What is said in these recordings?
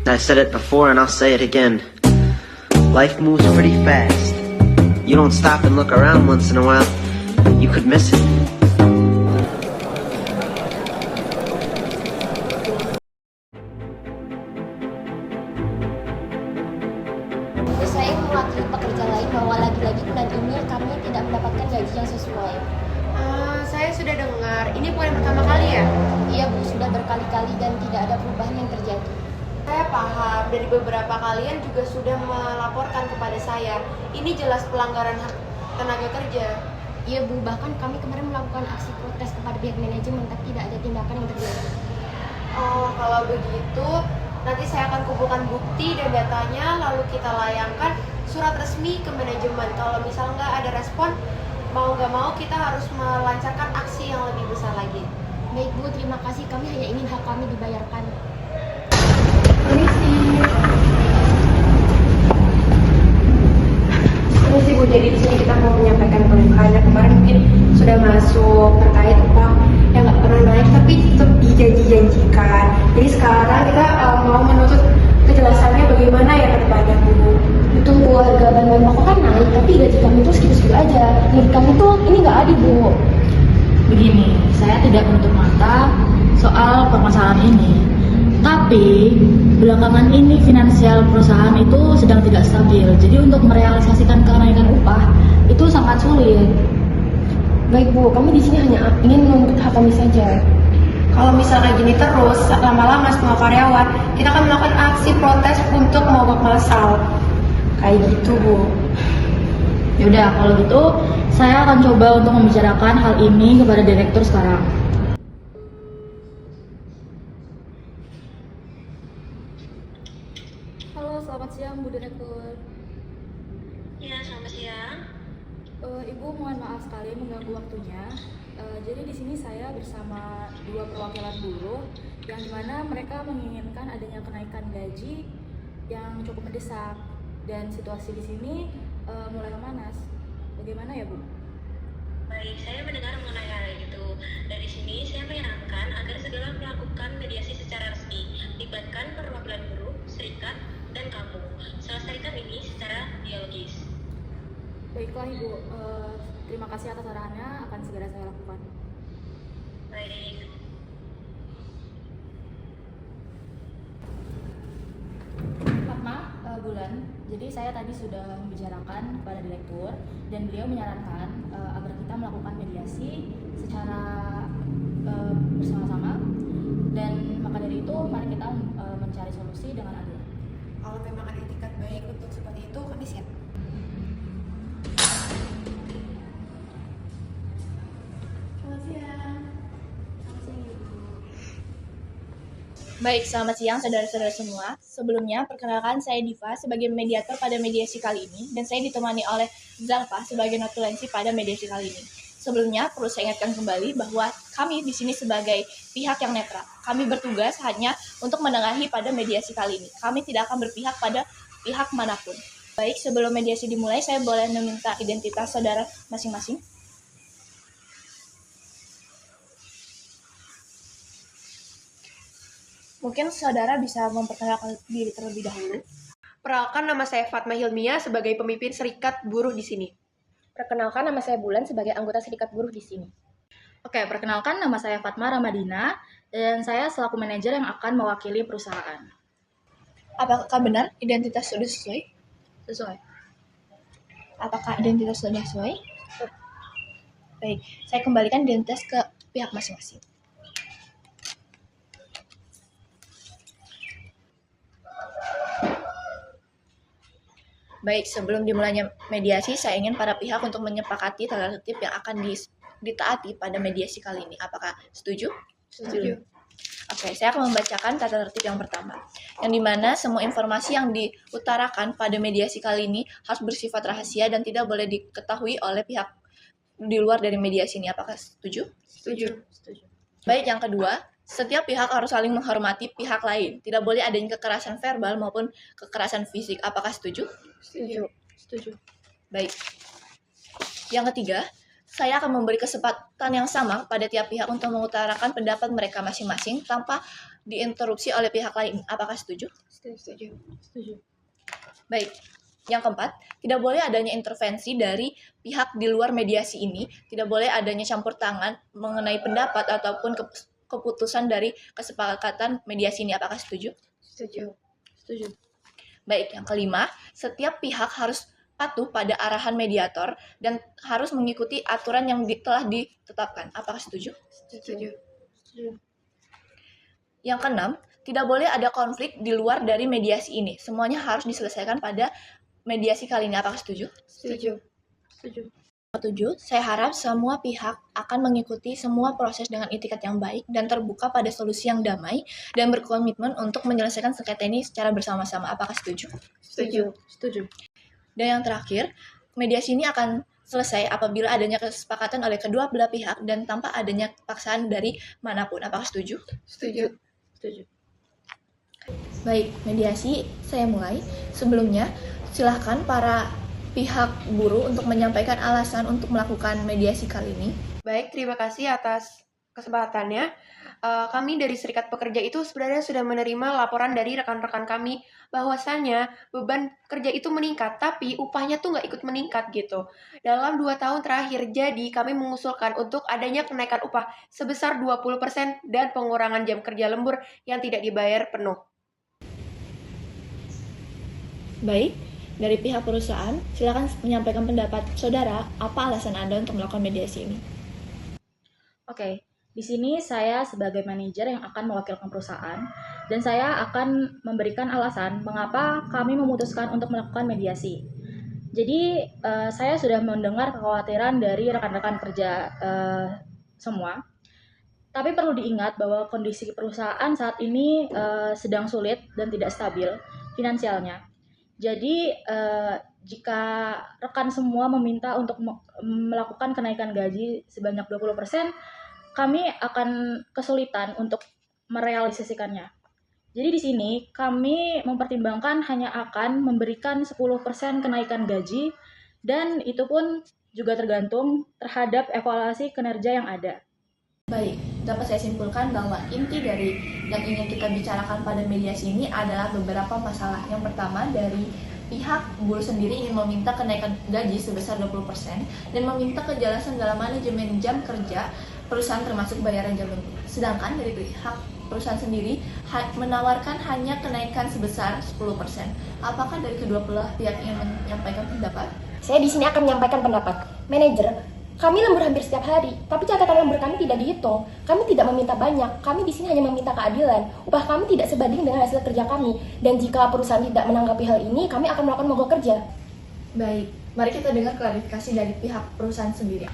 I said it before and I'll say it again. Life moves pretty fast. You don't stop and look around once in a while, you could miss it. Saya mewakili pekerja lain bahwa lagi-lagi bulan ini kami tidak mendapatkan gaji yang sesuai. Saya sudah dengar, ini bukan yang pertama kali ya? Iya Bu, sudah berkali-kali dan tidak ada perubahan yang terjadi. Saya paham, dari beberapa kalian juga sudah melaporkan kepada saya. Ini jelas pelanggaran hak tenaga kerja. Iya Bu, bahkan kami kemarin melakukan aksi protes kepada pihak manajemen tapi tidak ada tindakan yang terjadi. Oh, kalau begitu, nanti saya akan kumpulkan bukti dan datanya, lalu kita layangkan surat resmi ke manajemen. Kalau misal nggak ada respon, mau nggak mau kita harus melancarkan aksi yang lebih besar lagi. Baik Bu, terima kasih. Kami hanya ingin hak kami dibayarkan. Permisi Bu, jadi di sini kita mau menyampaikan keluhan. Kemarin mungkin sudah masuk terkait upah yang nggak pernah naik tapi tetap dijanji-janjikan. Jadi sekarang kita mau menuntut kejelasannya bagaimana ya ke depannya Bu. Betul Bu, harga bahan pokok kan naik tapi gaji kami tuh segitu-segitu aja. Menurut kami tuh ini nggak adil Bu. Begini, saya tidak menutup mata soal permasalahan ini. Tapi belakangan ini finansial perusahaan itu sedang tidak stabil. Jadi untuk merealisasikan kenaikan upah itu sangat sulit. Baik Bu, kami di sini hanya ingin menuntut hak kami saja. Kalau misalnya gini terus, lama-lama semua karyawan, kita akan melakukan aksi protes untuk mogok massal. Kayak gitu Bu. Yaudah, kalau gitu saya akan coba untuk membicarakan hal ini kepada direktur sekarang. Halo, selamat siang Bu Direktur. Ya, selamat siang. Ibu, mohon maaf sekali mengganggu waktunya. Jadi di sini saya bersama dua perwakilan buruh yang dimana mereka menginginkan adanya kenaikan gaji yang cukup mendesak dan situasi di sini mulai memanas. Bagaimana ya Bu? Baik, saya mendengar mengenai hal itu. Dari sini saya menyarankan agar segera melakukan mediasi secara resmi, libatkan perwakilan buruh, serikat, dan kamu. Selesaikan ini secara dialogis. Baiklah Ibu, terima kasih atas arahannya, akan segera saya lakukan. Baik. Fatma, Bulan, jadi saya tadi sudah membicarakan kepada direktur dan beliau menyarankan agar kita melakukan mediasi secara bersama-sama, dan maka dari itu mari kita mencari solusi dengan adil. Kalau memang ada etikat baik untuk seperti itu, kami siap. Selamat siang. Baik, selamat siang saudara-saudara semua. Sebelumnya, perkenalkan saya Diva sebagai mediator pada mediasi kali ini, dan saya ditemani oleh Zalfa sebagai notulensi pada mediasi kali ini. Sebelumnya, perlu saya ingatkan kembali bahwa kami di sini sebagai pihak yang netral. Kami bertugas hanya untuk menengahi pada mediasi kali ini. Kami tidak akan berpihak pada pihak manapun. Baik, sebelum mediasi dimulai, saya boleh meminta identitas saudara masing-masing. Mungkin saudara bisa memperkenalkan diri terlebih dahulu. Perkenalkan, nama saya Fatma Hilmia sebagai pemimpin serikat buruh di sini. Perkenalkan, nama saya Bulan sebagai anggota serikat buruh di sini. Oke, perkenalkan nama saya Fatma Ramadina dan saya selaku manajer yang akan mewakili perusahaan. Apakah benar identitas sudah sesuai? Sesuai. Apakah identitas sudah sesuai? Baik, saya kembalikan identitas ke pihak masing-masing. Baik, sebelum dimulainya mediasi, saya ingin para pihak untuk menyepakati tata tertib yang akan ditaati pada mediasi kali ini. Apakah setuju? Setuju. Oke, saya akan membacakan tata tertib yang pertama, yang dimana semua informasi yang diutarakan pada mediasi kali ini harus bersifat rahasia dan tidak boleh diketahui oleh pihak di luar dari mediasi ini. Apakah setuju? Setuju. Baik, yang kedua, setiap pihak harus saling menghormati pihak lain. Tidak boleh adanya kekerasan verbal maupun kekerasan fisik. Apakah setuju? Setuju. Baik. Yang ketiga, saya akan memberi kesempatan yang sama pada tiap pihak untuk mengutarakan pendapat mereka masing-masing tanpa diinterupsi oleh pihak lain. Apakah setuju? Setuju. Baik. Yang keempat, tidak boleh adanya intervensi dari pihak di luar mediasi ini, tidak boleh adanya campur tangan mengenai pendapat ataupun keputusan dari kesepakatan mediasi ini. Apakah setuju? Setuju. Baik, yang kelima, setiap pihak harus patuh pada arahan mediator dan harus mengikuti aturan yang telah ditetapkan. Apakah setuju? Setuju. Yang keenam, tidak boleh ada konflik di luar dari mediasi ini. Semuanya harus diselesaikan pada mediasi kali ini. Apakah setuju? Setuju. Ketujuh, saya harap semua pihak akan mengikuti semua proses dengan itikat yang baik dan terbuka pada solusi yang damai dan berkomitmen untuk menyelesaikan sengketa ini secara bersama-sama. Apakah setuju? Setuju. Dan yang terakhir, mediasi ini akan selesai apabila adanya kesepakatan oleh kedua belah pihak dan tanpa adanya paksaan dari manapun. Apakah setuju? Setuju. Baik, mediasi saya mulai. Sebelumnya, silahkan para pihak buruh untuk menyampaikan alasan untuk melakukan mediasi kali ini. Baik, terima kasih atas kesempatannya. Kami dari Serikat Pekerja itu sebenarnya sudah menerima laporan dari rekan-rekan kami bahwasannya beban kerja itu meningkat, tapi upahnya tuh nggak ikut meningkat gitu. Dalam 2 tahun terakhir, jadi kami mengusulkan untuk adanya kenaikan upah sebesar 20% dan pengurangan jam kerja lembur yang tidak dibayar penuh. Baik, dari pihak perusahaan, silakan menyampaikan pendapat saudara, apa alasan Anda untuk melakukan mediasi ini? Oke, di sini saya sebagai manajer yang akan mewakilkan perusahaan dan saya akan memberikan alasan mengapa kami memutuskan untuk melakukan mediasi. Jadi saya sudah mendengar kekhawatiran dari rekan-rekan kerja semua. Tapi perlu diingat bahwa kondisi perusahaan saat ini sedang sulit dan tidak stabil finansialnya. Jadi jika rekan semua meminta untuk melakukan kenaikan gaji sebanyak 20%, kami akan kesulitan untuk merealisasikannya. Jadi di sini kami mempertimbangkan hanya akan memberikan 10% kenaikan gaji dan itu pun juga tergantung terhadap evaluasi kinerja yang ada. Baik, dapat saya simpulkan bahwa inti dari yang ingin kita bicarakan pada mediasi ini adalah beberapa masalah. Yang pertama, dari pihak buruh sendiri ingin meminta kenaikan gaji sebesar 20% dan meminta kejelasan dalam manajemen jam kerja perusahaan termasuk bayaran jam lembur. Sedangkan dari pihak perusahaan sendiri menawarkan hanya kenaikan sebesar 10%. Apakah dari kedua belah pihak ingin menyampaikan pendapat? Saya di sini akan menyampaikan pendapat. Manajer, kami lembur hampir setiap hari, tapi catatan lembur kami tidak dihitung. Kami tidak meminta banyak, kami di sini hanya meminta keadilan. Upah kami tidak sebanding dengan hasil kerja kami. Dan jika perusahaan tidak menanggapi hal ini, kami akan melakukan mogok kerja. Baik, mari kita dengar klarifikasi dari pihak perusahaan sendiri.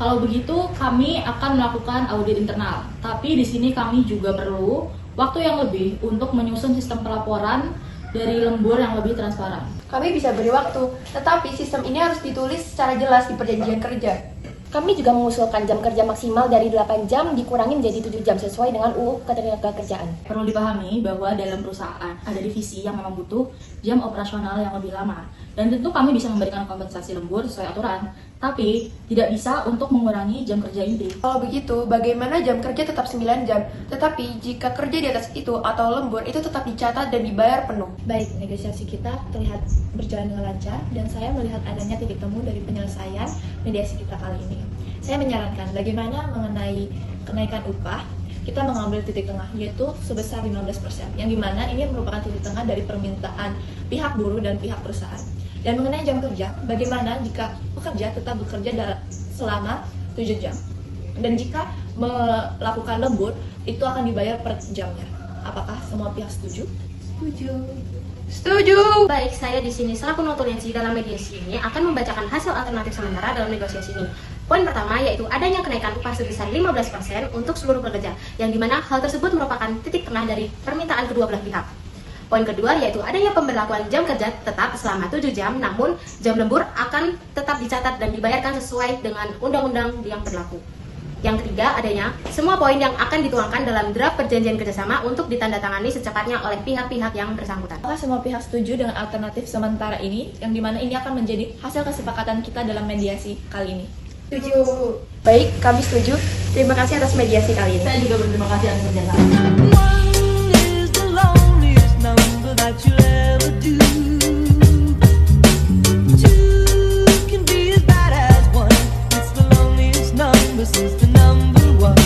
Kalau begitu, kami akan melakukan audit internal. Tapi di sini kami juga perlu waktu yang lebih untuk menyusun sistem pelaporan dari lembur yang lebih transparan. Kami bisa beri waktu, tetapi sistem ini harus ditulis secara jelas di perjanjian kerja. Kami juga mengusulkan jam kerja maksimal dari 8 jam dikurangi menjadi 7 jam sesuai dengan UU Ketenagakerjaan. Perlu dipahami bahwa dalam perusahaan ada divisi yang memang butuh jam operasional yang lebih lama. Dan tentu kami bisa memberikan kompensasi lembur sesuai aturan, tapi tidak bisa untuk mengurangi jam kerja inti. Kalau begitu, bagaimana jam kerja tetap 9 jam, tetapi jika kerja di atas itu atau lembur itu tetap dicatat dan dibayar penuh? Baik, negosiasi kita terlihat berjalan dengan lancar dan saya melihat adanya titik temu dari penyelesaian mediasi kita kali ini. Saya menyarankan bagaimana mengenai kenaikan upah, kita mengambil titik tengah yaitu sebesar 15%, yang dimana ini merupakan titik tengah dari permintaan pihak buruh dan pihak perusahaan. Dan mengenai jam kerja, bagaimana jika pekerja tetap bekerja selama 7 jam. Dan jika melakukan lembur, itu akan dibayar per jamnya. Apakah semua pihak setuju? Setuju! Baik, saya di sini selaku notulensi dalam mediasi ini akan membacakan hasil alternatif sementara dalam negosiasi ini. Poin pertama yaitu adanya kenaikan upah sebesar 15% untuk seluruh pekerja, yang dimana hal tersebut merupakan titik tengah dari permintaan kedua belah pihak. Poin kedua yaitu adanya pemberlakuan jam kerja tetap selama 7 jam, namun jam lembur akan tetap dicatat dan dibayarkan sesuai dengan undang-undang yang berlaku. Yang ketiga, adanya semua poin yang akan dituangkan dalam draft perjanjian kerjasama untuk ditandatangani secepatnya oleh pihak-pihak yang bersangkutan. Apakah semua pihak setuju dengan alternatif sementara ini, yang dimana ini akan menjadi hasil kesepakatan kita dalam mediasi kali ini? Setuju. Baik, kami setuju. Terima kasih atas mediasi kali ini. Saya juga berterima kasih atas kerjasama. One is the loneliest number that you'll ever do. Two can be as bad as one. It's the loneliest number since the number one.